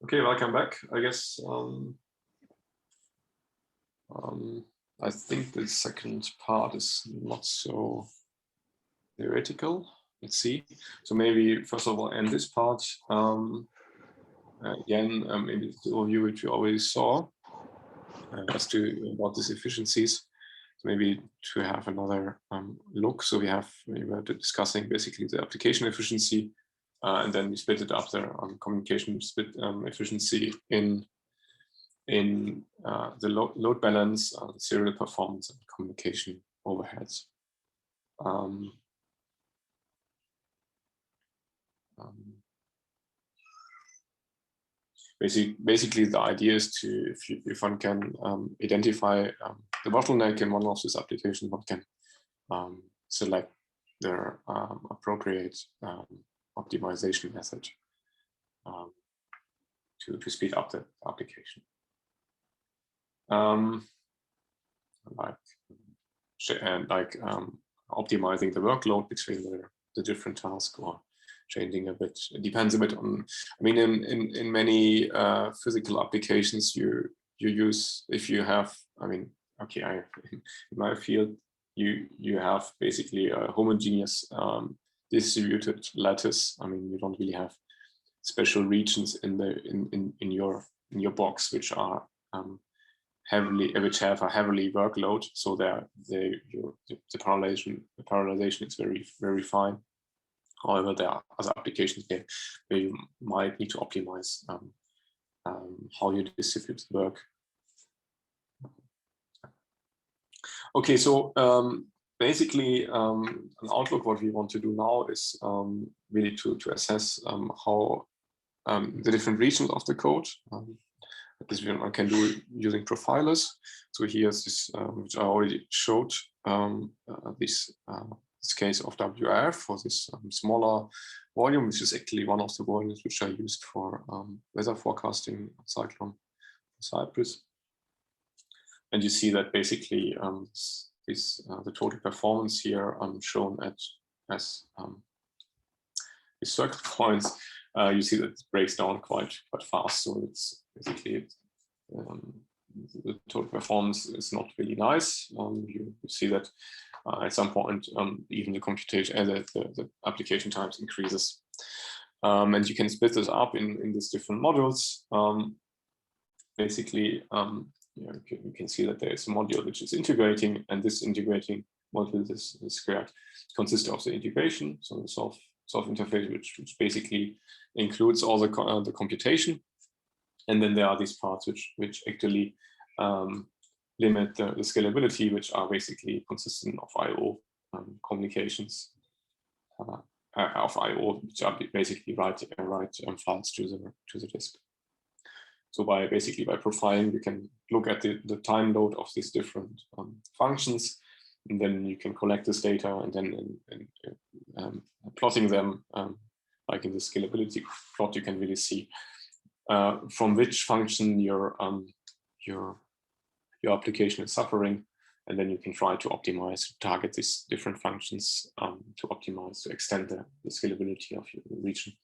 Okay, welcome back. I guess I think the second part is not so theoretical. Let's see. So maybe first of all, end this part again. Maybe the overview which you already saw as to about these efficiencies. So maybe to have another look. So we were discussing basically the application efficiency. And then we split it up there on communication efficiency in the load balance, serial performance, and communication overheads. Basically, the idea is to, if one can identify the bottleneck in one of these applications, one can select their appropriate optimization method to speed up the application. Optimizing the workload between the different tasks, or changing a bit. It depends a bit on. I mean, in many physical applications, you use, if you have. I mean, okay, in my field, you have basically a homogeneous distributed lattice. I mean, you don't really have special regions in your box which are which have a heavily workload. So the parallelization is very fine. However, there are other applications there where you might need to optimize how you distribute the work. Okay, so basically, an outlook, what we want to do now is really to assess how the different regions of the code. This one can do using profilers. So here's this, which I already showed, this case of WRF for this smaller volume, which is actually one of the volumes which are used for weather forecasting cyclone Cyprus. And you see that basically the total performance here shown as these circle points. You see that it breaks down quite fast. So it's basically the total performance is not really nice. You see that at some point even the computation and the application times increases. And you can split this up in these different modules. Basically, you can see that there is a module which is integrating, and this integrating module, this squared, consists of the integration, so the solve interface, which basically includes all the computation, and then there are these parts which actually limit the scalability, which are basically consistent of I/O communications of I/O, which are basically write files to the disk. So by profiling, you can look at the time load of these different functions, and then you can collect this data, and then plotting them, like in the scalability plot, you can really see from which function your application is suffering, and then you can try to optimize, target these different functions to optimize, to extend the scalability of your region.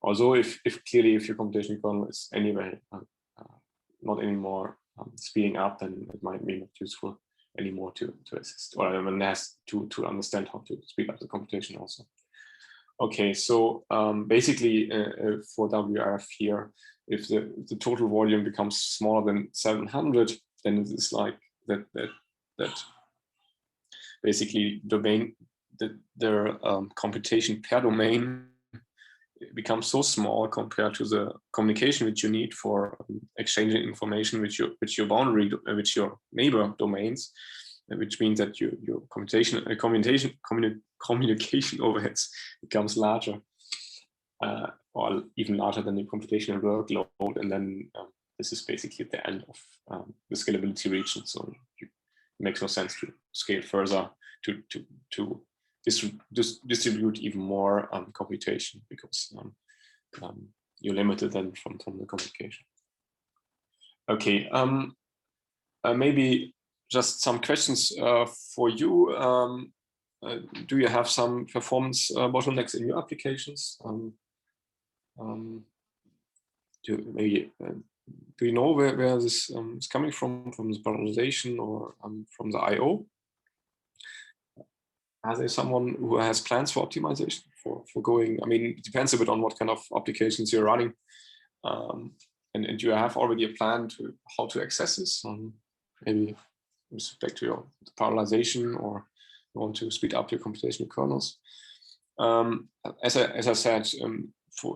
Also, if your computation kernel is anyway not anymore speeding up, then it might be not useful anymore to assist, or one has to understand how to speed up the computation also. Okay, so basically for WRF here, if the total volume becomes smaller than 700, then it is like that basically their computation per domain becomes so small compared to the communication which you need for exchanging information with your boundary, with your neighbor domains, which means that your communication overheads becomes larger, or even larger than the computational workload, and then this is basically the end of the scalability region. So it makes no sense to scale further to distribute even more computation, because you're limited then from the communication. Okay, maybe just some questions for you. Do you have some performance bottlenecks in your applications? maybe do you know where this is coming from the parallelization or from the I/O? Are there someone who has plans for optimization for going? I mean, it depends a bit on what kind of applications you're running, and you have already a plan to how to access this. Maybe with respect to your parallelization, or you want to speed up your computational kernels. As I said,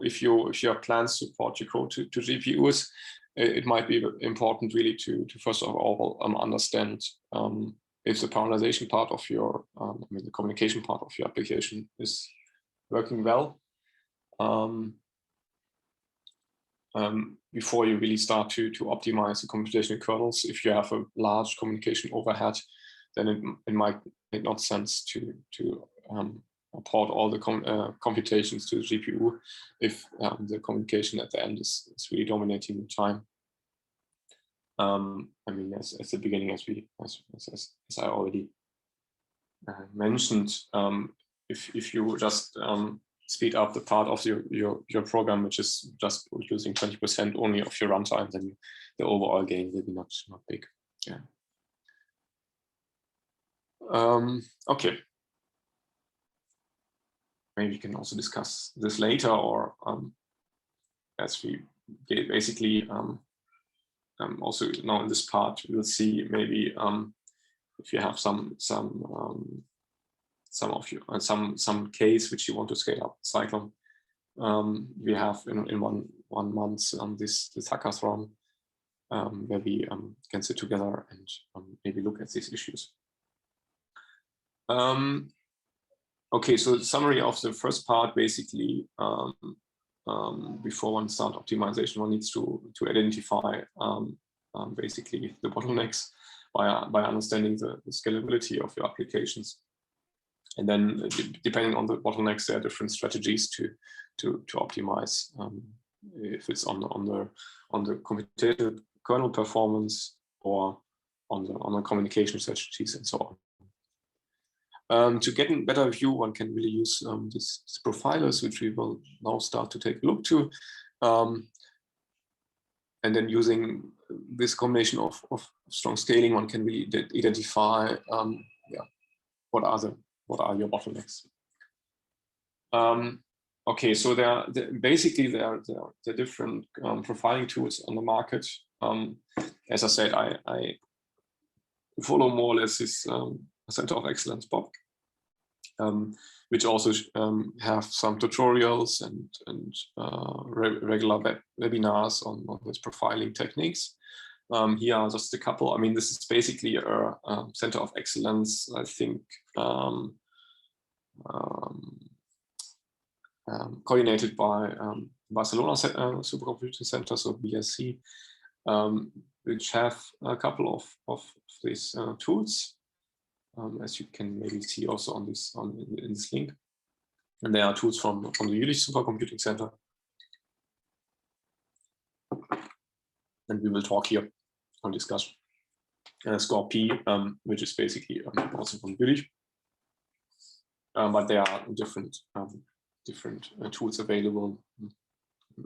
if your plans support your code to GPUs, it might be important really to first of all understand if the parallelization part of your, the communication part of your application is working well before you really start to optimize the computational kernels. If you have a large communication overhead, then it might make not sense to port all the computations to the GPU if the communication at the end is really dominating the time. I mean, as the beginning, as I already mentioned, if you just speed up the part of your program which is just using 20% only of your runtime, then the overall gain will be not big. Yeah. Okay. Maybe we can also discuss this later, or as we basically also now in this part we'll see maybe if you have some case which you want to scale up Cyclone. We have in one month this hackathon where we can sit together and maybe look at these issues. Okay, so the summary of the first part, basically, before one starts optimization, one needs to identify basically the bottlenecks by understanding the scalability of your applications. And then depending on the bottlenecks, there are different strategies to optimize. If it's on the computational kernel performance or on the communication strategies and so on. To get a better view, one can really use these profilers, which we will now start to take a look to. And then using this combination of strong scaling, one can really identify what are your bottlenecks. Okay, so basically there are different profiling tools on the market. As I said, I follow more or less this Center of Excellence Bob, which also have some tutorials and regular webinars on these profiling techniques. Here are just a couple. I mean, this is basically a Center of Excellence, I think, coordinated by Barcelona Supercomputing Center, so BSC, which have a couple of these tools. As you can maybe see also in this link, and there are tools from the Jülich Supercomputing Center, and we will talk here and discuss CaSToRC, which is basically also from Jülich, but there are different tools available.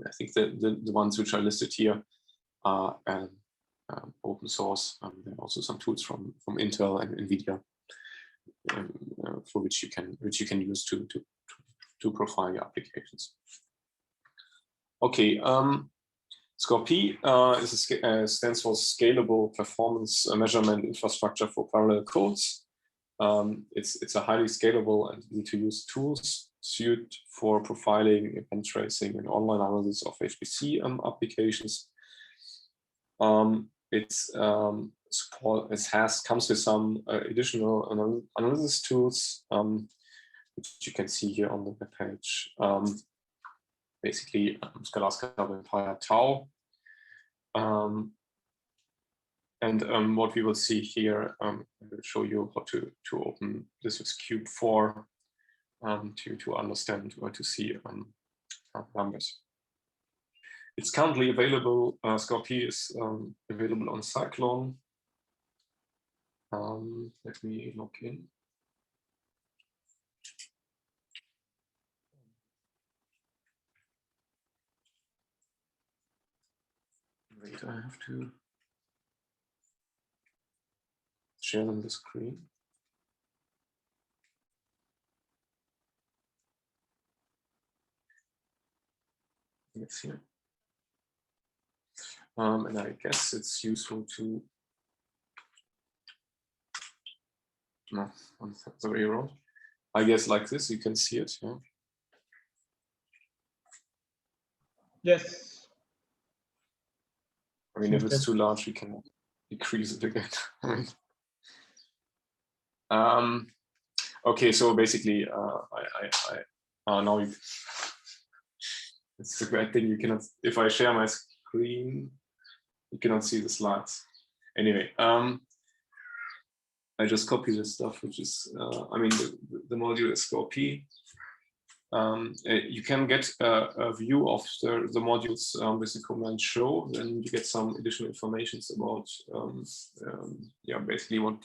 I think the ones which are listed here are open source. There are also some tools from Intel and NVIDIA. For which you can use to profile your applications. Okay, CaSToRC stands for Scalable Performance Measurement Infrastructure for Parallel Codes. It's a highly scalable and easy to use tools suited for profiling, event tracing, and online analysis of HPC applications. Comes with some additional analysis tools, which you can see here on the web page. Basically, CaSToRC, MPI-IO, Tau. And what we will see here, I will show you how to open this with Cube 4 to understand or to see numbers. It's currently available. CaSToRC is available on Cyclone. Let me log in. Wait, I have to share them the screen. It's here. And I guess it's useful to, no, I'm sorry, wrong. I guess like this, you can see it. Yeah. Yes. I mean, if it's too large, we can decrease it again. Okay, so basically, now you, it's a great thing. You cannot, if I share my screen, you cannot see the slides. Anyway, I just copy this stuff, which is, I mean, the module is CaSToRC. You can get a view of the modules with the command show, then you get some additional information about, yeah, basically what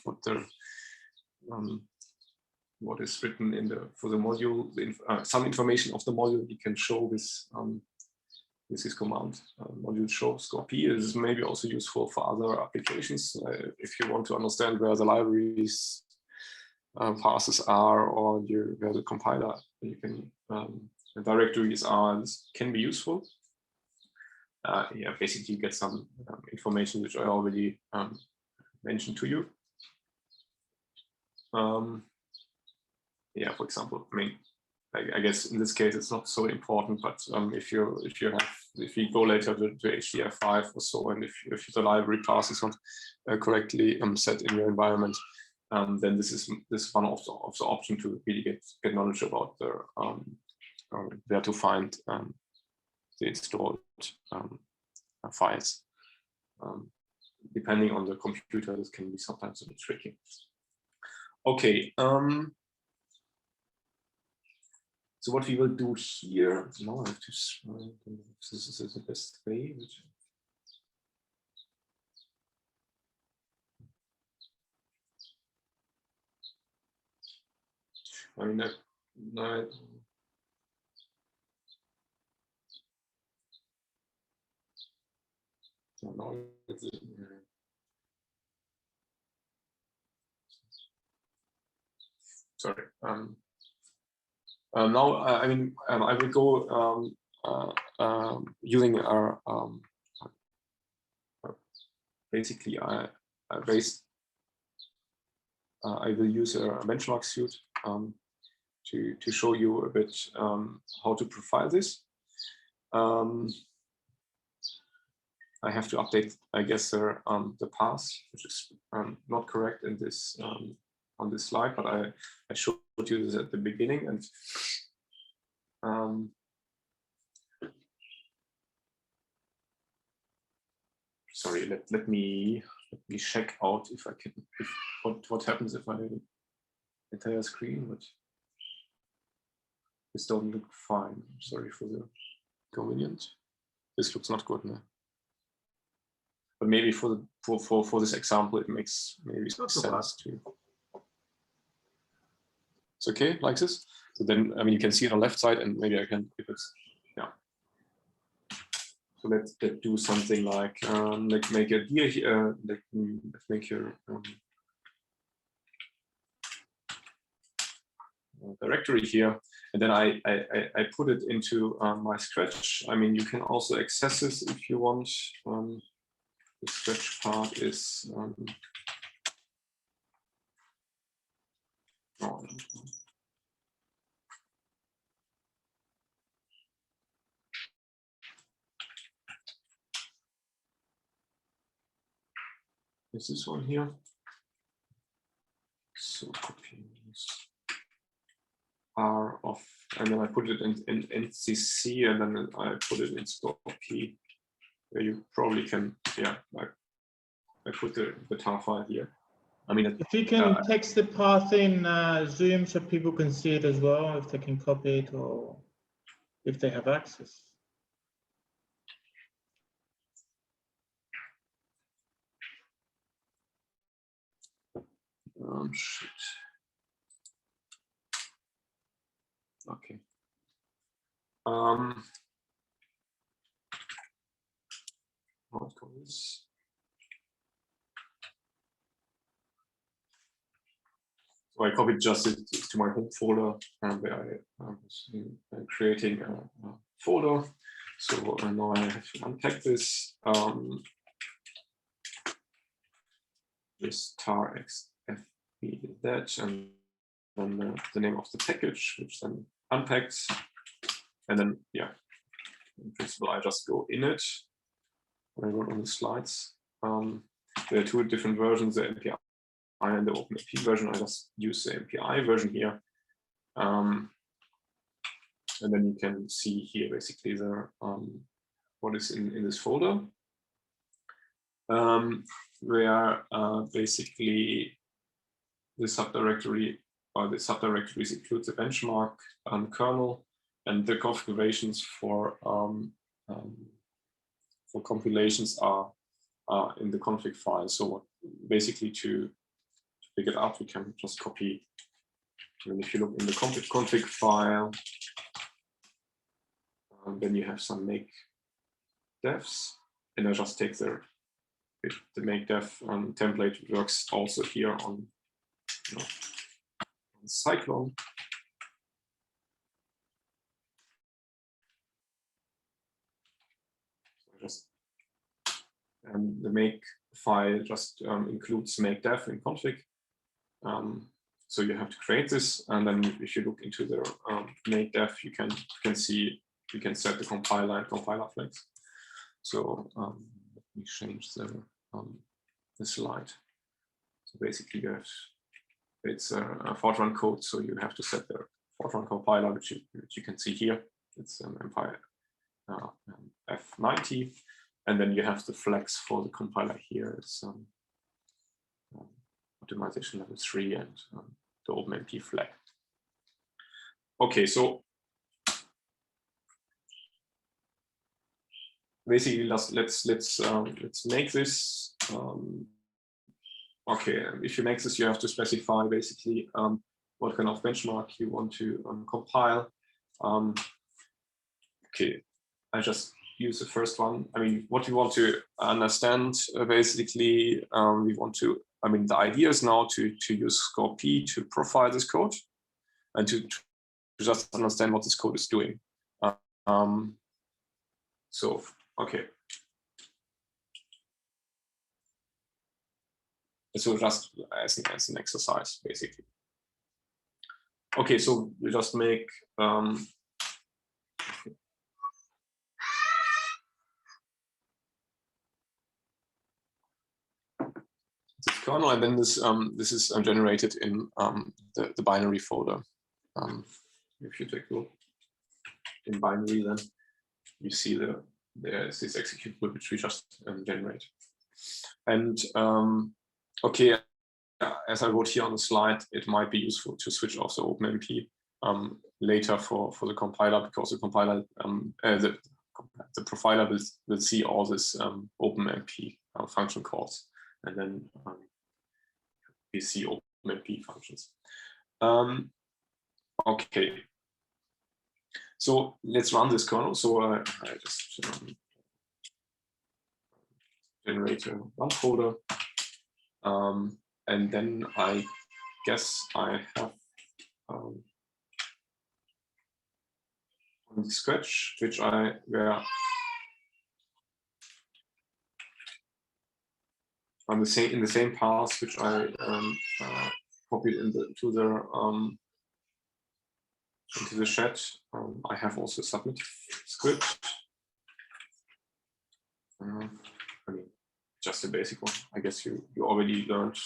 is written in for the module. Some information of the module you can show with this command, module show CaSToRC. This is maybe also useful for other applications if you want to understand where the libraries passes are, or where the compiler you can the directories are. This can be useful. Yeah, basically you get some information which I already mentioned to you. Yeah, for example, I mean, I guess in this case it's not so important, but if you go later to HDF5 or so, and if the library path is not correctly set in your environment, then this is one of the options to really get knowledge about the where to find the installed files. Depending on the computer, this can be sometimes a bit tricky. Okay. So what we will do here, now I have to, this is the best way. I mean, no, sorry. Now, I mean, I will go using our basically I will use a benchmark suite to show you a bit how to profile this. I have to update, I guess, the path, which is not correct in this on this slide, but I showed you this at the beginning, and sorry, let me check out if I can, what happens if I entire screen, but this doesn't look fine. Sorry for the inconvenience. This looks not good now. But maybe for this example, it makes maybe sense to. It's okay like this. So then, I mean, you can see it on the left side, and maybe I can, if it's, yeah. So let's do something like let's make a gear here. Let's make here directory here, and then I put it into my Scratch. I mean, you can also access this if you want. The Scratch part is is this one here. So copy this R of, and then I put it in CC, and then I put it in CaSToRC, where you probably can, yeah, I put the tar file here. I mean, if you can text the path in Zoom so people can see it as well, if they can copy it or if they have access. Shit. Okay. Oh, let's call this. So I copied just it to my home folder, where I was creating a folder. So now I have to unpack this. This tar xfb did that, and then the name of the package, which then unpacks, and then yeah, in principle I just go in it. When I wrote on the slides, there are two different versions: the MPI and the OpenMP version. I just use the MPI version here, and then you can see here basically the what is in this folder. Where basically the subdirectory or the subdirectories include the benchmark kernel and the configurations for compilations are in the config file. So basically to pick it up, we can just copy. And if you look in the config file, then you have some make devs, and I just take the make dev template. It works also here on, on Cyclone. So just the make file just includes make dev in config. So you have to create this, and then if you look into the make dev, you can see you can set the compiler and compiler flags. So let me change the slide. So basically, you have it's a Fortran code, so you have to set the Fortran compiler, which you can see here. It's an MPI-F90, and then you have the flags for the compiler here. It's optimization level 3 and the OpenMP flag. Okay, so basically let's make this. Okay, if you make this, you have to specify basically what kind of benchmark you want to compile. Okay, I just use the first one. I mean, what we want to understand basically, we want to. I mean, the idea is now to use CaSToRC to profile this code and to just understand what this code is doing. So, okay. So just as an exercise, basically. Okay, so we just make this kernel, and then this is generated in the binary folder. If you take a look in binary, then you see there's this executable which we just generate. And okay, as I wrote here on the slide, it might be useful to switch off the OpenMP later for the compiler, because the compiler the profiler will see all this OpenMP function calls, and then we see OpenMP functions. Okay, so let's run this kernel. So I just generate a run folder, and then I guess I have on the Scratch, where on in the same path which I copied into the chat. I have also submit script. I mean, just a basic one. I guess you already learned.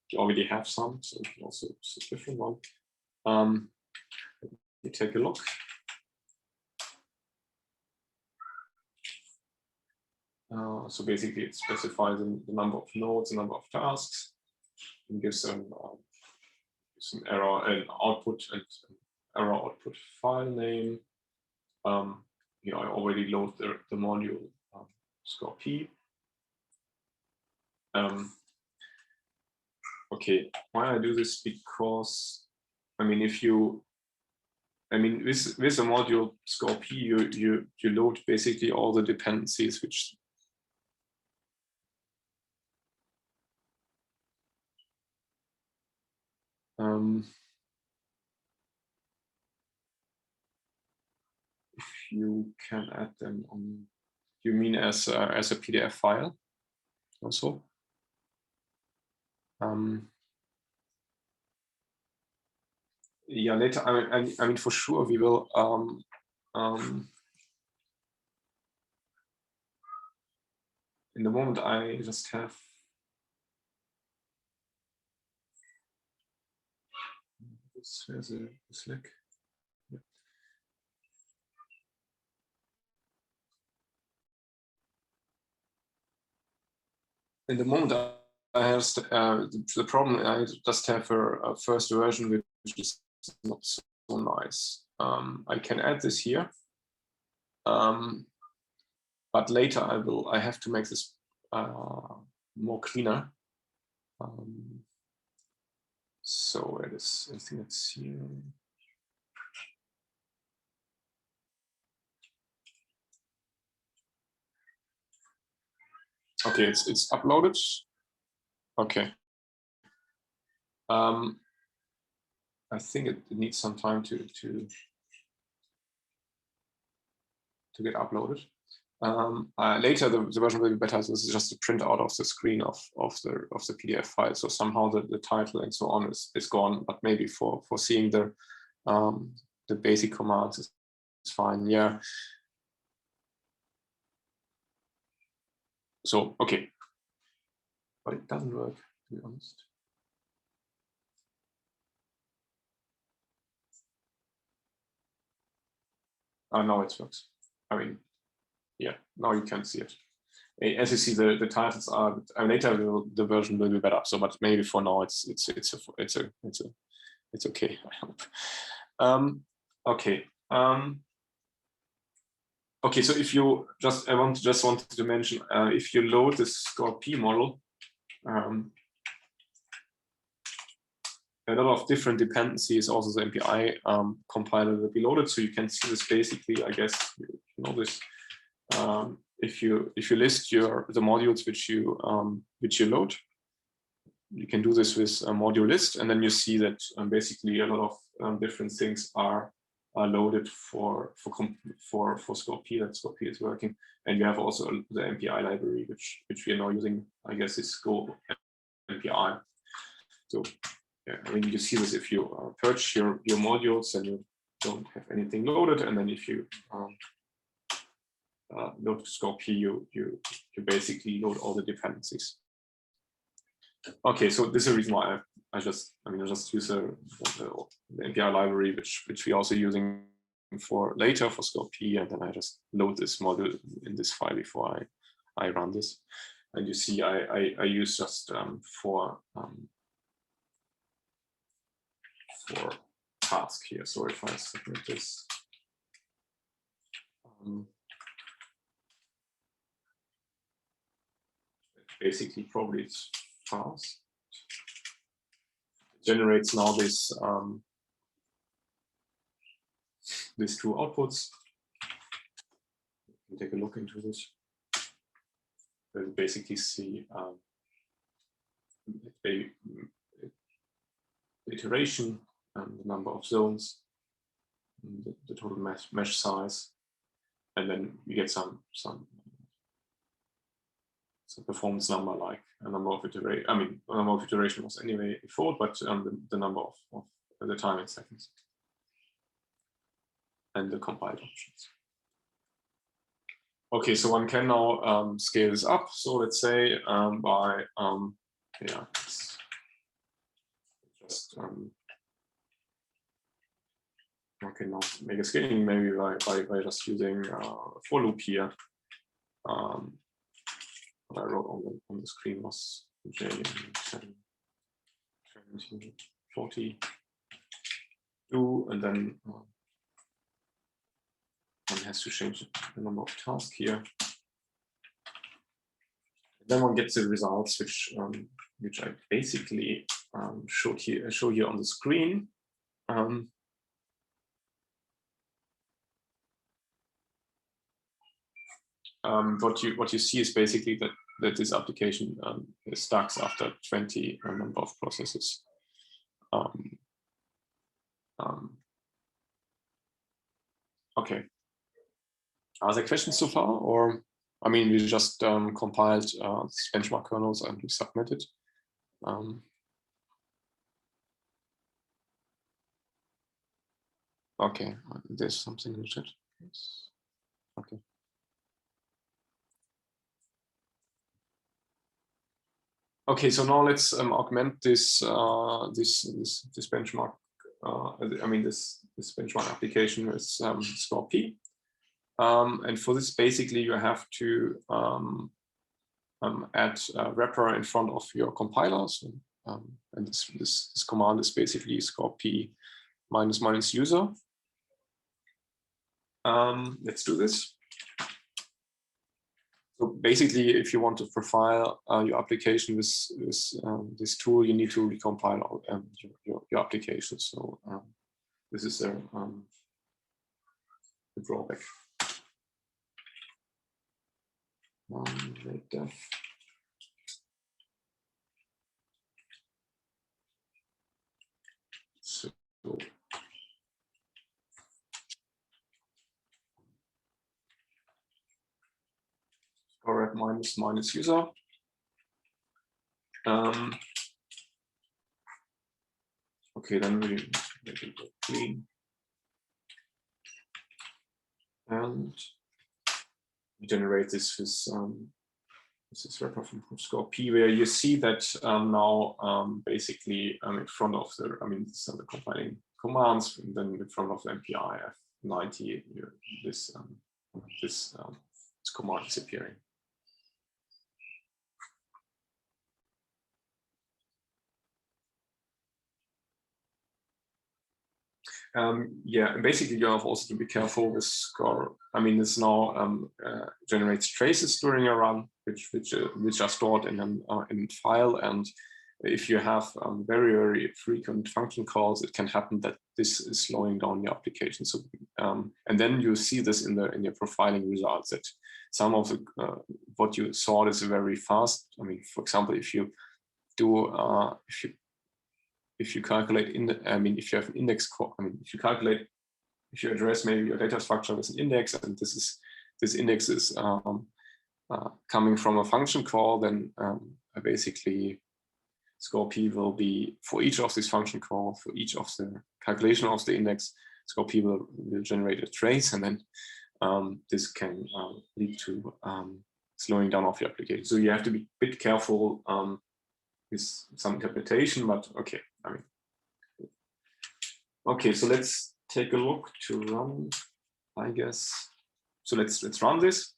You already have some, so you can also use a different one. You take a look. So basically, it specifies the number of nodes, the number of tasks, and gives an error, an output, and an error output file name. Here I already load the module CaSToRC. Okay, why I do this? Because I mean, if you I mean, with a module score P, you load basically all the dependencies which if you can add them on, you mean as a PDF file also? Yeah, later. I mean, for sure we will. In the moment, I just have. There's a Slack. Yeah. In the moment, I have the problem. I just have a first version which is not so nice. I can add this here, but later I have to make this more cleaner. So it is. I think it's here. Okay, it's uploaded. Okay. I think it needs some time to get uploaded. Later the version will be better. So this is just a print out of the screen of the PDF file. So somehow the title and so on is gone, but maybe for seeing the basic commands is fine. Yeah. So okay, but it doesn't work, to be honest. Oh, now it works. I mean, yeah, now you can see it. As you see, the titles are. Later the version will be better. So, but maybe for now it's okay. I hope. Okay. Okay. So if you just wanted to mention if you load the score P model, a lot of different dependencies. Also, the MPI compiler will be loaded, so you can see this basically. I guess you know this. If you list the modules which you load, you can do this with a module list, and then you see that basically a lot of different things are loaded for score P. That score P is working, and you have also the MPI library which we are now using. I guess is score MPI. So yeah, I mean you see this if you purge your modules and you don't have anything loaded, and then if you load score P, you basically load all the dependencies. Okay, so this is the reason why I just use the MPI library, which we're also using for later for score P, and then I just load this module in this file before I run this. And you see, I use just for task here. So if I submit this. Basically, probably it's fast. It generates now this these two outputs. You can take a look into this. We'll basically see iteration and the number of zones, the total mesh size, and then you get some performance number, like a number of iteration. I mean, a number of iteration was anyway before, but the number of the time in seconds and the compiled options. Okay, so one can now scale this up. So let's say by yeah, just okay, now make a scaling maybe by just using a for loop here. What I wrote on the screen was J1742, and then one has to change the number of tasks here. And then one gets the results, which I basically show here on the screen. what you see is basically that this application is stuck after 20 number of processes. Okay. Are there questions so far, or I mean, we just compiled these benchmark kernels and we submitted. Okay, there's something in the chat. Yes. Okay. Okay, so now let's augment this this benchmark. I mean this benchmark application with CaSToRC. And for this, basically, you have to add a wrapper in front of your compiler. So, and this command is basically CaSToRC -- user. Let's do this. So basically, if you want to profile your application with this tool, you need to recompile your application. So this is the drawback. So correct minus user. Okay, then we make it clean. And we generate this with this wrapper from CaSToRC, where you see that now basically in front of the, I mean, these are the compiling commands, and then in front of the MPI-90, this command is appearing. Yeah, and basically you have also to be careful with score. I mean, it's now generates traces during a run, which are stored in a file, and if you have very frequent function calls, it can happen that this is slowing down your application. So and then you see this in your profiling results that some of the what you saw is very fast. I mean, for example, if you do if you calculate if you have an index call, I mean, if you address maybe your data structure with an index, and this index is coming from a function call, then basically CaSToRC will be, for each of these function calls, for each of the calculation of the index, CaSToRC will generate a trace, and then this can lead to slowing down of your application. So you have to be a bit careful with some interpretation, but okay. I mean, okay. So let's take a look to run, I guess. So let's run this.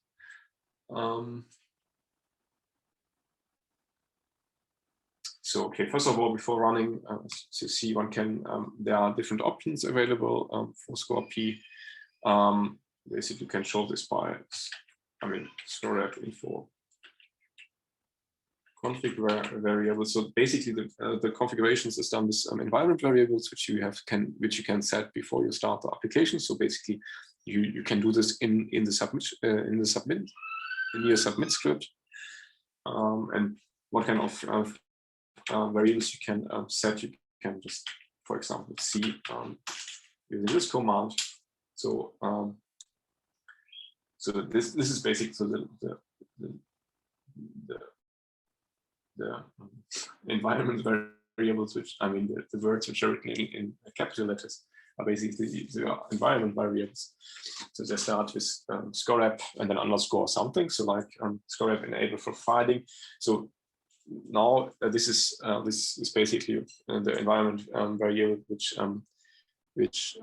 So okay, first of all, before running, as you see, one can there are different options available for CaSToRC. Basically, you can show this by, I mean, storage info config variables. So basically, the configurations is done with environment variables, which you can set before you start the application. So basically, you can do this in your submit script. And what kind of variables you can set? You can just, for example, see using this command. So so this is basically the environment variables, which I mean the words which are written in capital letters are basically the environment variables. So they start with scoreapp and then underscore something. So like scoreapp enable for profiling. So now this is basically the environment variable which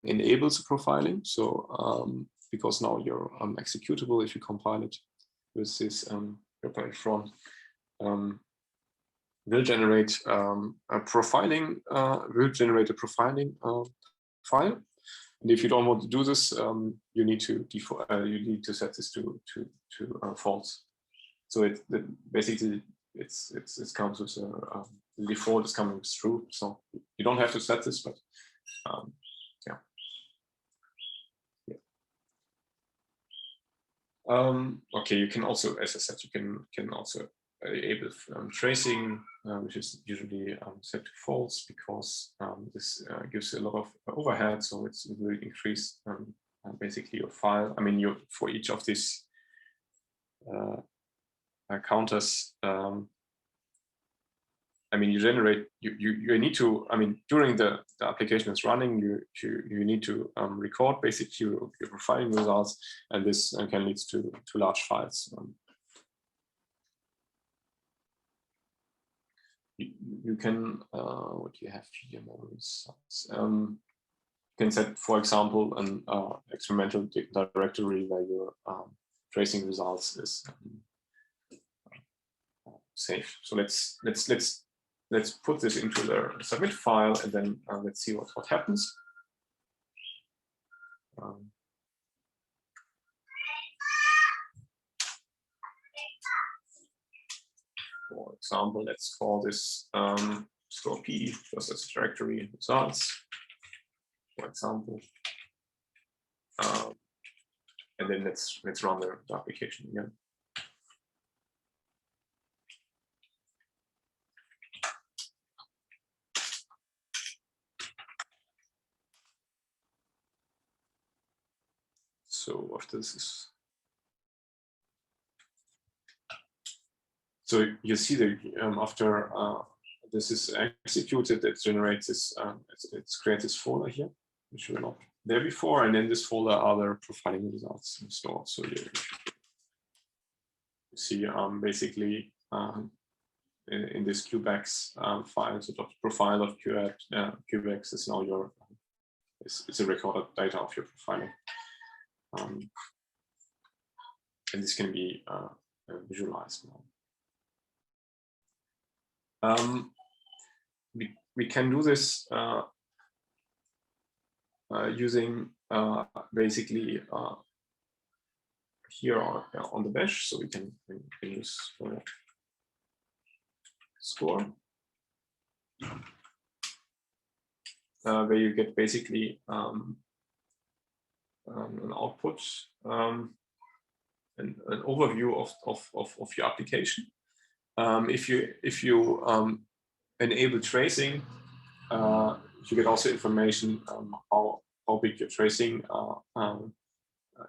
enables profiling. So because now your executable, if you compile it with this wrapper in front, will generate a profiling file. And if you don't want to do this, you need to set this to false. So basically it comes with the default is coming with true. So you don't have to set this, but yeah. Okay, you can also, as I said, you can also enable tracing, which is usually set to false, because this gives a lot of overhead. So it will increase basically your file. I mean, for each of these counters. I mean, you need to, I mean, during the application is running, you need to record basically your profiling results, and this can lead to large files. You can, what do you have here? More results. You can set, for example, an experimental directory where your tracing results is safe. So let's put this into the submit file, and then let's see what happens. For example, let's call this store P just as directory results, for example, and then let's run the application again. So after this is, so you see that after this is executed, it generates this, it creates this folder here, which were not there before, and in this folder are the profiling results stored. So you see basically in this QBEX file, sort of profile of QBEX is now your, it's a recorded data of your profiling. And this can be visualized now. We can do this using basically here on the bash, so we can use score, where you get basically an output, an overview of your application. If you enable tracing, you get also information how big your tracing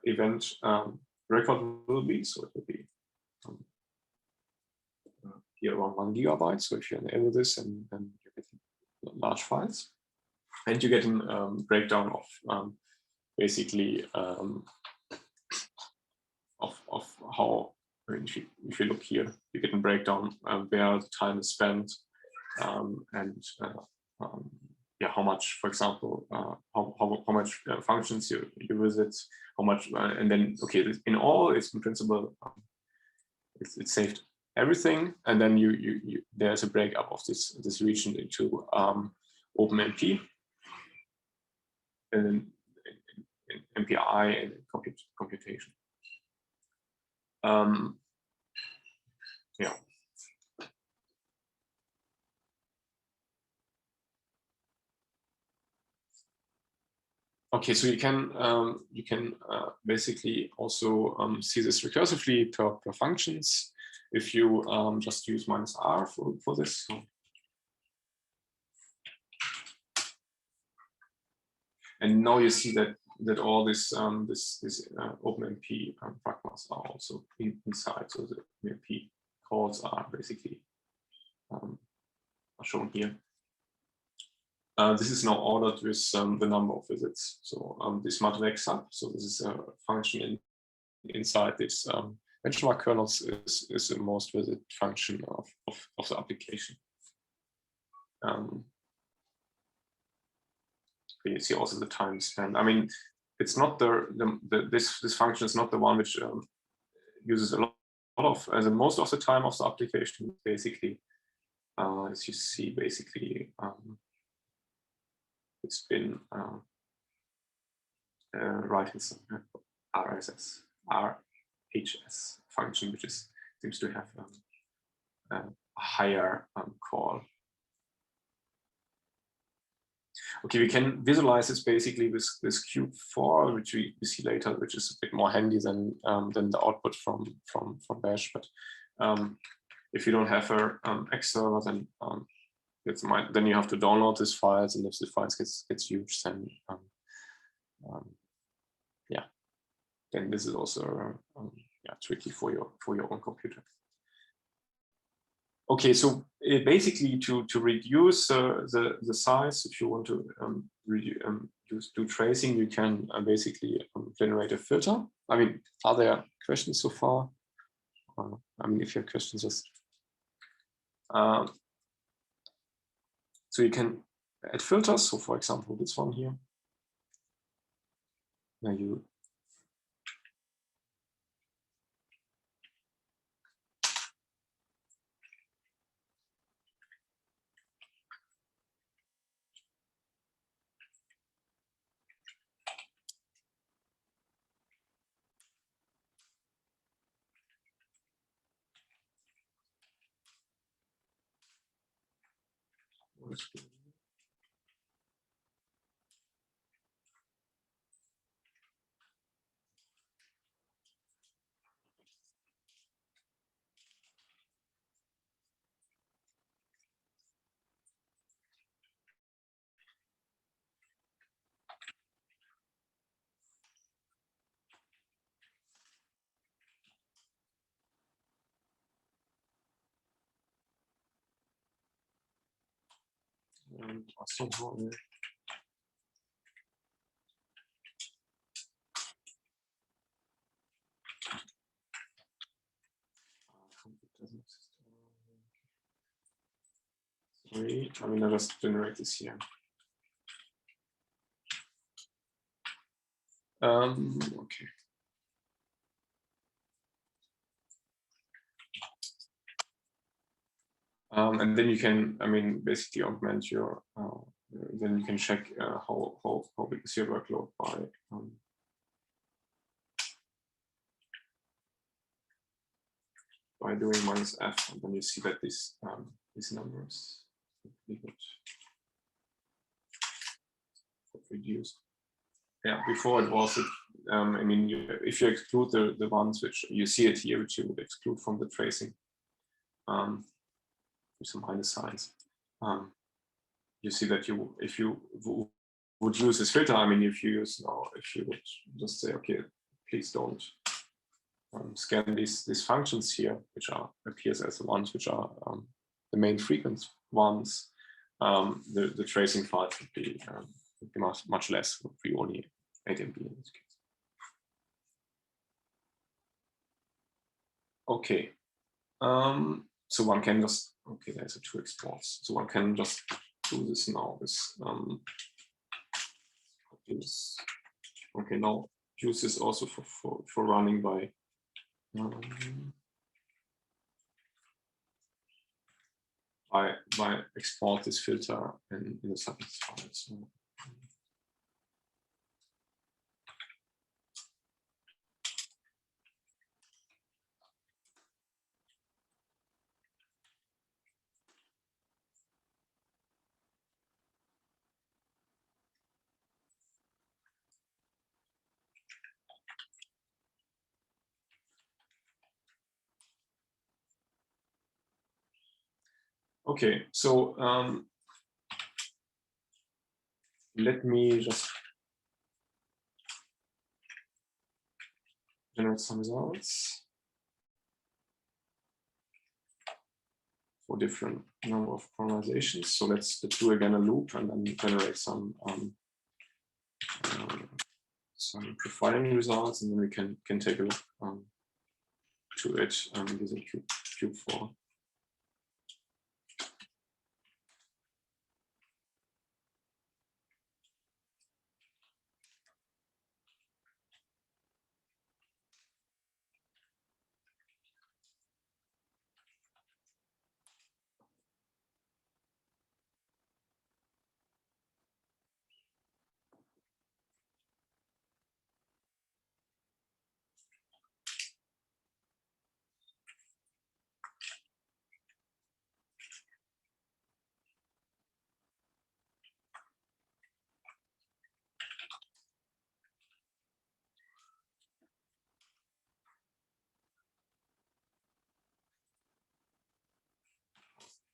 event record will be. So it will be here around 1 GB. So if you enable this, and then you get large files, and you get a breakdown of basically of how, I mean, if you look here, you get a breakdown where the time is spent, and yeah, how much, for example, how much functions you visit, how much, and then okay, in all, it's in principle it's saved everything, and then there's a breakup of this region into OpenMP, and then MPI and computation. Yeah. Okay, so you can basically also see this recursively per functions if you just use -R for this. So, and now you see that all this OpenMP pragmas are also inside. So the MP calls are basically are shown here. This is now ordered with the number of visits. So this matvex sub, so this is a function inside this benchmark kernels, is the most visit function of the application. You see also the time spent. I mean, it's not this function is not the one which uses a lot of, as most of the time of the application. Basically, as you see, basically. It's been writing some RHS function, which seems to have a higher call. Okay, we can visualize this basically with this cube 4, which we see later, which is a bit more handy than the output from Bash. But if you don't have a X server, then then you have to download these files, and if the files gets huge, then yeah, then this is also yeah, tricky for your own computer. Okay, so basically to reduce the size, if you want to do tracing, you can basically generate a filter. I mean, are there questions so far? I mean, if you have questions, just so you can add filters. So, for example, this one here. Now you somehow sorry, I mean, I just generate this here. Okay. And then you can, I mean, basically augment your. Then you can check how big is your workload by doing -f, and then you see that these numbers would reduce. Yeah, before it was. I mean, if you exclude the ones which you see it here, which you would exclude from the tracing, with some minus signs, you see that if you would use this filter, I mean, if you would just say, okay, please don't scan these functions here, which appears as the ones which are the main frequent ones, the tracing files would be much less, would be only 8 MB in this case. Okay, so one can just, okay, there's a 2 exports, so one can just do this now with okay, now use this also for running by export this filter in the subject file. So, okay, so let me just generate some results for different number of polarizations. So let's do again a loop and then generate some profiling results, and then we can take a look to it using cube 4.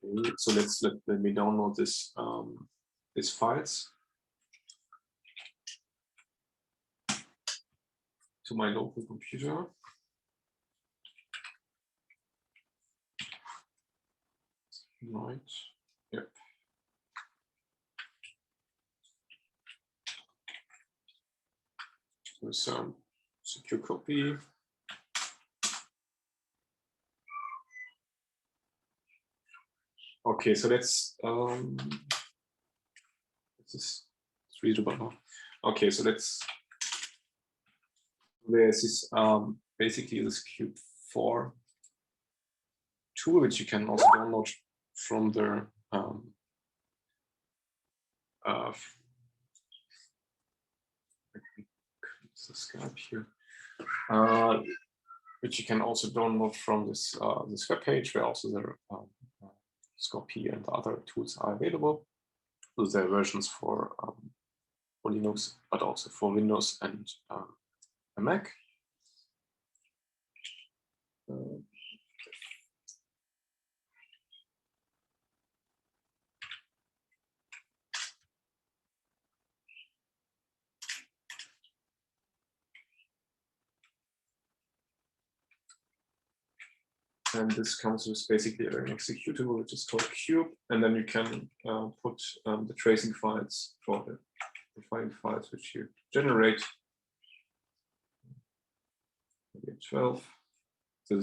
Okay, so let me download this these files to my local computer. Right. Yep. So secure copy. Okay, so let's it's readable now. Okay, so there's this basically this Cube 4 tool, which you can also download from the Skype here, which you can also download from this this web page, where also the SCORP and other tools are available. So there are versions for Linux, but also for Windows and a Mac. And this comes with basically an executable, which is called Cube, and then you can put the tracing files for the profiling files which you generate. Maybe 12. So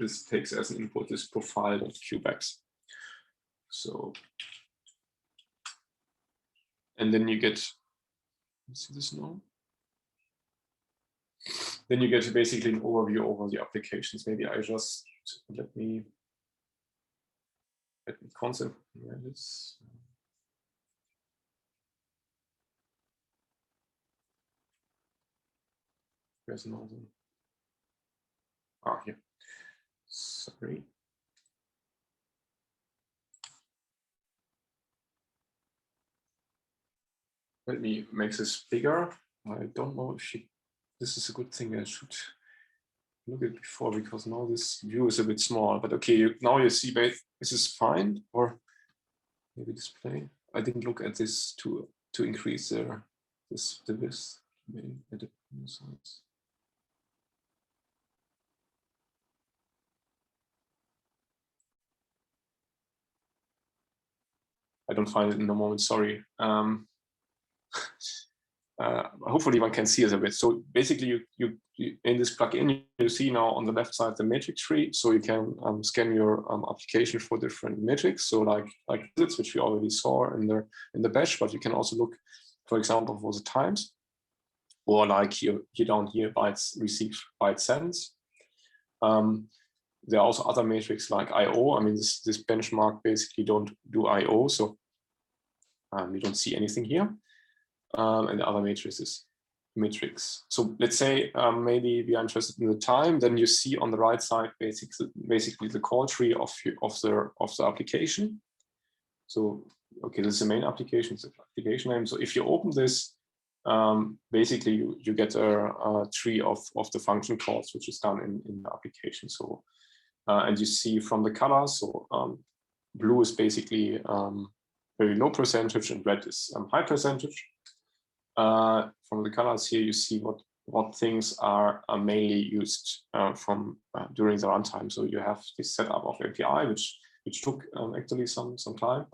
this takes as an input this profile.cubex. So, and then you get, see this now? Then you get basically an overview over the applications. Maybe I just let me concentrate this. Where's another? Ah, here. Sorry. Let me make this bigger. I don't know if this is a good thing. I should look at it before, because now this view is a bit small. But okay, now you see, this is fine, or maybe display. I didn't look at this to increase the width. Maybe edit size. I don't find it in the moment. Sorry. Hopefully one can see it a bit. So basically, you in this plugin, you see now on the left side the matrix tree. So you can scan your application for different metrics. So like this, which we already saw in the bash, but you can also look, for example, for the times, or like here down here, bytes received, bytes sent. There are also other metrics like I/O. I mean, this benchmark basically don't do I/O, so you don't see anything here. And the other matrices. So let's say maybe we are interested in the time. Then you see on the right side basically the call tree of the application. So okay, this is the main application. It's the application name. So if you open this, basically you get a tree of the function calls, which is done in the application. So and you see from the colors. So blue is basically very low percentage, and red is high percentage. From the colors here, you see what things are mainly used during the runtime. So you have this setup of MPI, which took actually some time,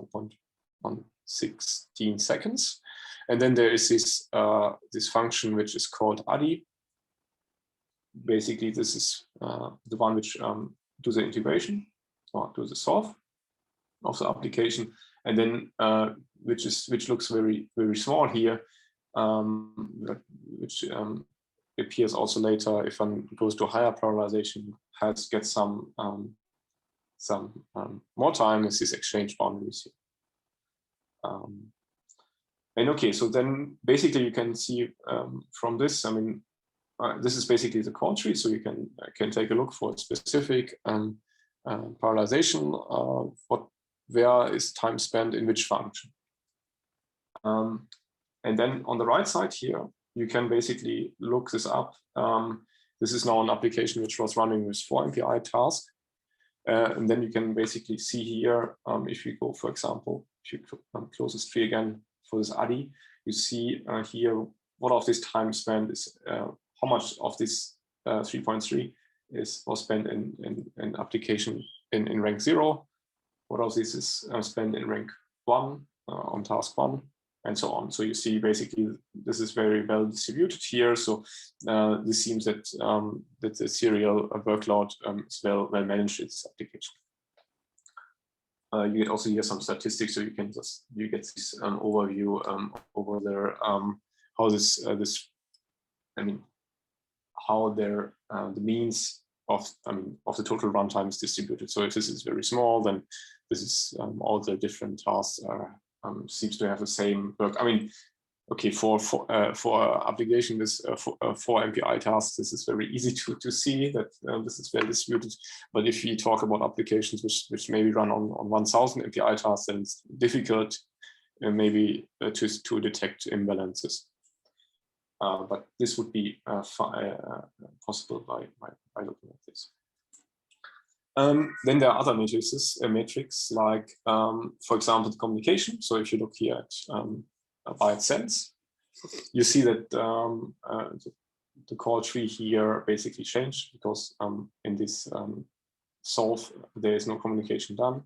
1.16 seconds, and then there is this function which is called ADI. Basically, this is the one which do the integration or do the solve of the application, and then which looks very small here. Which appears also later if one goes to higher parallelization, gets some more time is this exchange boundaries here. And okay, so then basically you can see from this, I mean, this is basically the call tree, so you can take a look for a specific parallelization, where is time spent in which function. And then on the right side here, you can basically look this up. This is now an application which was running with 4 MPI tasks. And then you can basically see here, if you go, for example, if you close this tree again for this ADI, you see here what of this time spent is, how much of this 3.3 was spent in application in rank 0, what of this is spent in rank 1 on task 1, and so on. So you see basically this is very well distributed here. So this seems that that the serial workload is well managed in this application. You get also here some statistics, so you can you get this overview over there, how this how the means of the total runtime is distributed. So if this is very small, then this is all the different tasks seems to have the same work. Okay, for application with 4 MPI tasks, this is very easy to see that this is well distributed. But if we talk about applications which maybe run on 1,000 MPI tasks, then it's difficult maybe to detect imbalances. But this would be possible by looking at this. Then there are other metrics like, for example, the communication. So if you look here at byte sense, you see that the call tree here basically changed because in this solve there is no communication done.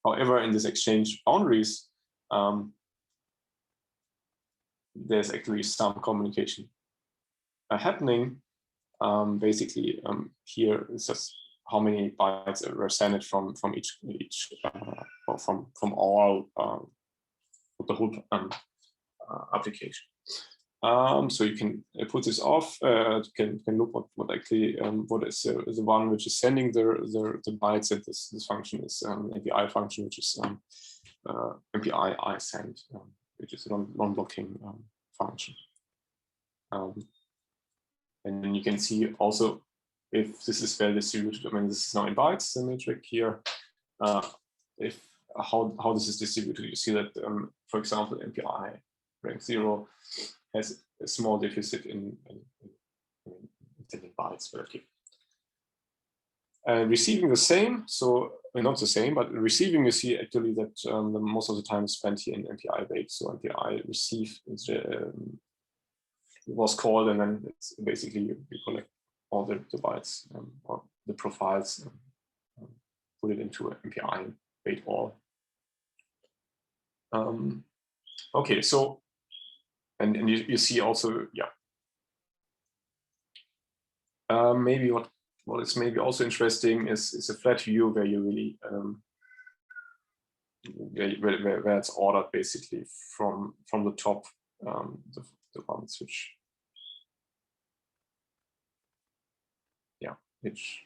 However, in this exchange boundaries, there's actually some communication happening. Basically, here is just how many bytes were sent from each or from all the whole application. So you can put this off. You can look what actually what is the one which is sending the bytes, and this function is MPI function, which is MPI-IO send, which is a non-blocking function. And then you can see also if this is well distributed. This is now in bytes, the metric here. If how this is distributed, you see that, for example, MPI rank 0 has a small deficit in sending bytes relatively. Receiving the same, so not the same, but receiving, you see actually that most of the time is spent here in MPI wait. So MPI receive was called, and then it's basically you collect all the bytes or the profiles, put it into an MPI wait all. Okay, so and you see also, yeah. Maybe what is maybe also interesting is a flat view where you really where it's ordered basically from the top, the ones which, yeah, which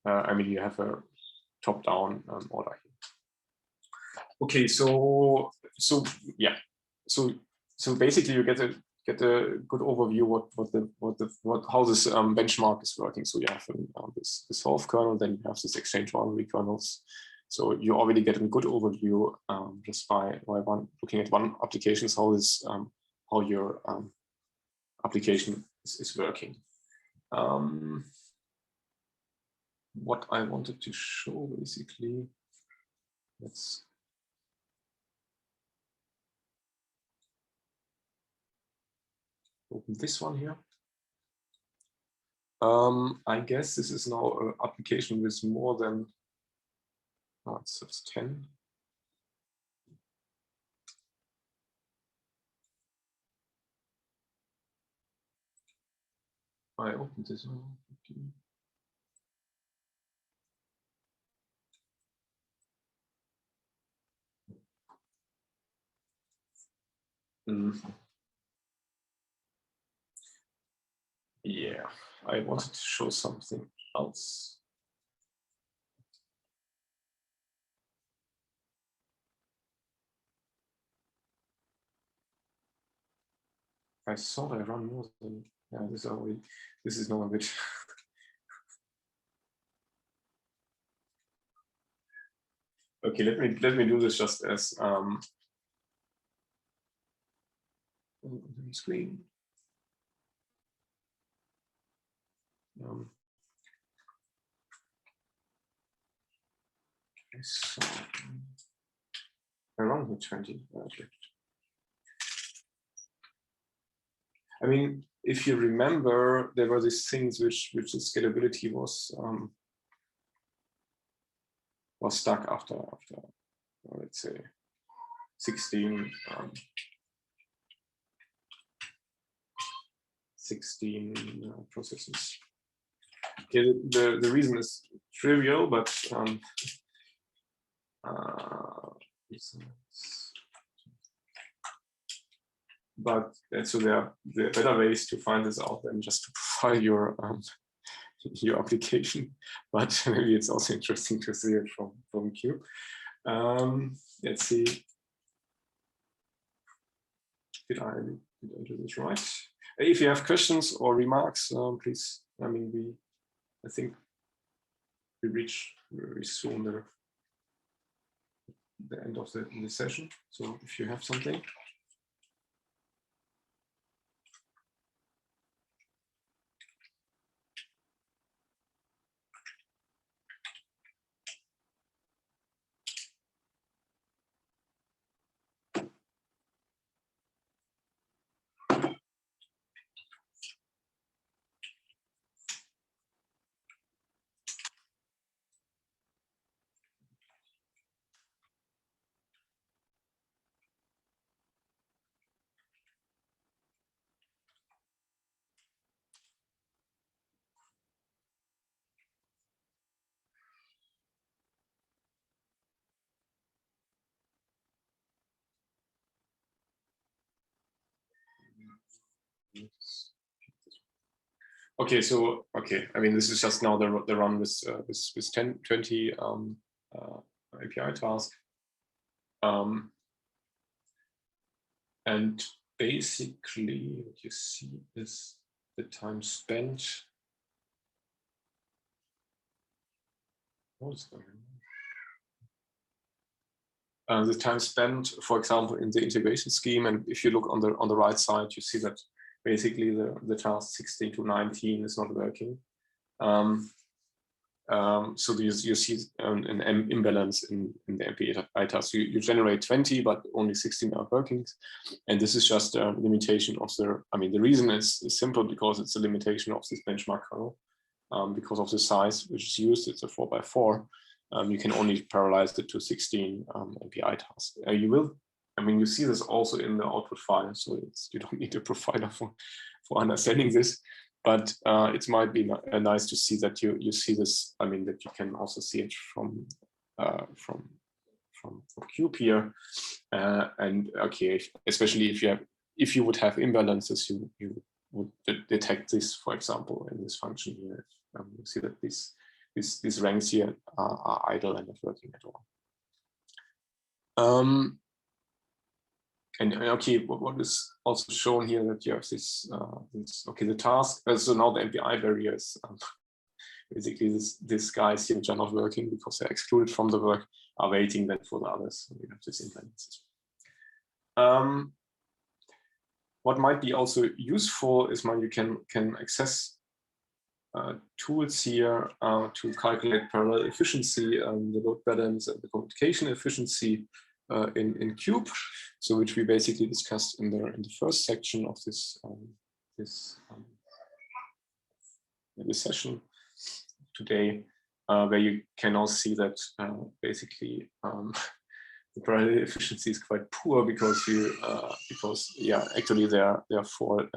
you have a top-down order here. Okay, so yeah, so basically you get a good overview how this benchmark is working. So you have this solve kernel, then you have this exchange boundary kernels. So you already get a good overview just by looking at one application, how your application is working. What I wanted to show basically, let's open this one here. I guess this is now an application with more than, it's 10. I opened this one. Okay. Yeah, I wanted to show something else. I thought I run more than, yeah, this is not a bit. Okay, let me do this just as screen. so around the 20. Okay. I mean, if you remember, there were these things which the scalability was stuck after let's say 16 processes. Okay, the reason is trivial, but so there are better ways to find this out than just to profile your application. But maybe it's also interesting to see it from Cube. Let's see. Did I do this right? If you have questions or remarks, please. I mean, I think we reach very soon the end of the session. So if you have something. Okay, so I mean, this is just now the run with 20 API task, and basically what you see is the time spent. What's going on? The time spent, for example, in the integration scheme, and if you look on the right side, you see that basically the task 16 to 19 is not working. So you see an imbalance in the MPI task. You generate 20, but only 16 are working, and this is just a limitation of I mean, the reason is simple, because it's a limitation of this benchmark kernel. Because of the size which is used, it's a 4x4. You can only parallelize it to 16 MPI tasks. I mean, you see this also in the output file, so you don't need a profiler for understanding this. But it might be nice to see that you see this. I mean, that you can also see it from Cube here. And okay, especially if you would have imbalances, you would detect this, for example, in this function here. You see that these ranks here are idle and not working at all. And okay, what is also shown here, that you have this okay, the task. So now the MPI barriers, basically these guys here which are not working because they're excluded from the work are waiting then for the others. So we have this imbalances. What might be also useful is when you can access tools here to calculate parallel efficiency, the load balance and the communication efficiency in Cube, so which we basically discussed in the first section of this session today, where you can also see that basically the parallel efficiency is quite poor because actually there are 4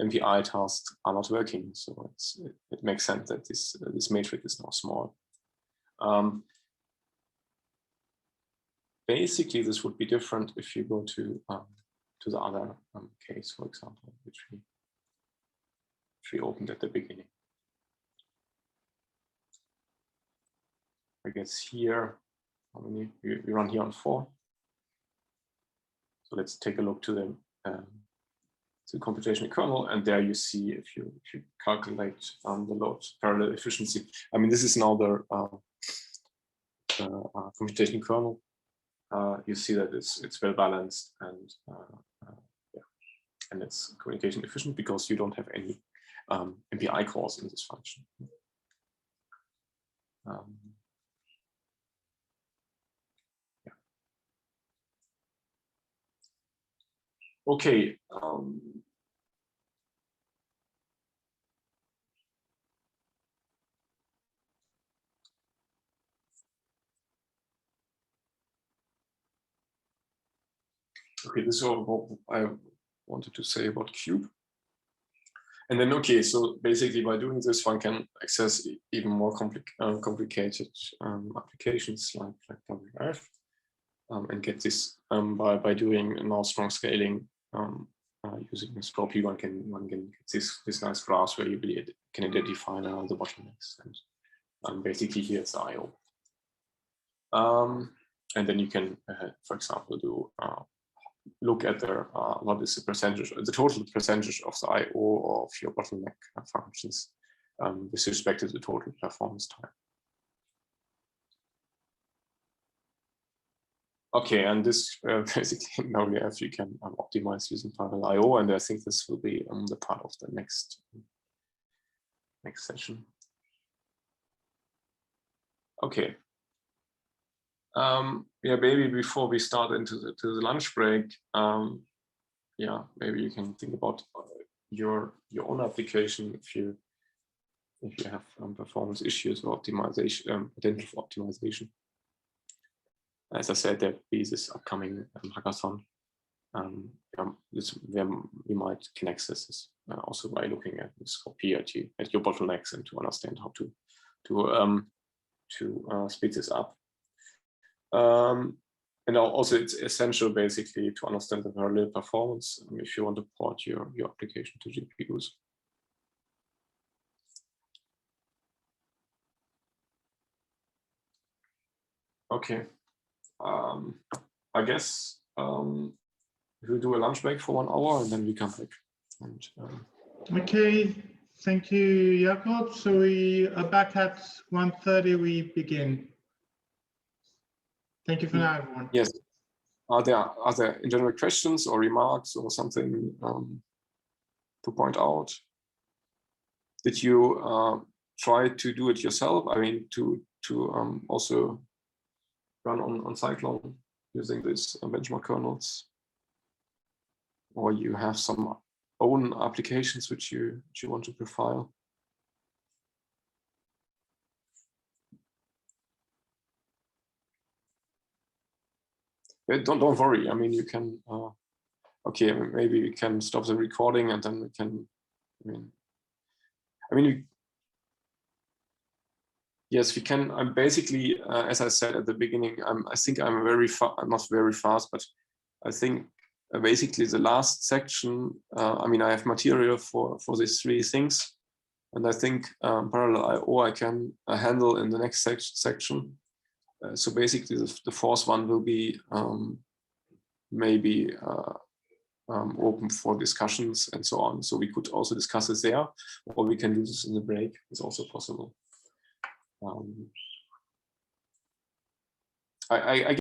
MPI tasks are not working, so it makes sense that this matrix is now small. Basically, this would be different if you go to the other case, for example, which we opened at the beginning. I guess here, how many we run here on 4. So let's take a look to the computational kernel, and there you see if you calculate the load parallel efficiency. I mean, this is now the computational kernel. You see that it's well balanced and and it's communication efficient because you don't have any MPI calls in this function. Okay. Okay, this is what I wanted to say about Cube. And then, okay, so basically by doing this, one can access even more complicated applications like WRF, and get this by doing now strong scaling using this copy. One can get this nice graphs where you really can identify now the bottlenecks, and basically here's the I/O. And then you can, for example, do look at what is the percentage, the total percentage of the I/O of your bottleneck functions with respect to the total performance time. Okay, and this basically now you can optimize using parallel I/O, and I think this will be the part of the next session. Okay. Yeah, maybe before we start into the lunch break, yeah, maybe you can think about your own application if you have performance issues or optimization, potential for optimization. As I said, there'll be this upcoming hackathon. Where we might can access this also by looking at this copy at your bottlenecks and to understand how to speed this up. And also it's essential basically to understand the parallel performance if you want to port your application to GPUs. Okay, I guess we'll do a lunch break for 1 hour and then we come back. And, okay, thank you, Jakob. So we are back at 1:30. We begin. Thank you for now, everyone. Yes. Are there in general questions or remarks or something to point out? Did you try to do it yourself? I mean, to also run on Cyclone using these benchmark kernels, or you have some own applications which you want to profile? Don't worry. I mean, you can. Okay, maybe we can stop the recording and then we can. I mean, yes, we can. I'm basically, as I said at the beginning, I think I'm not very fast, but I think basically the last section. I mean, I have material for these 3 things, and I think parallel I/O I can handle in the next section. So basically, the 4th one will be maybe open for discussions and so on. So we could also discuss it there, or we can do this in the break. It's also possible. I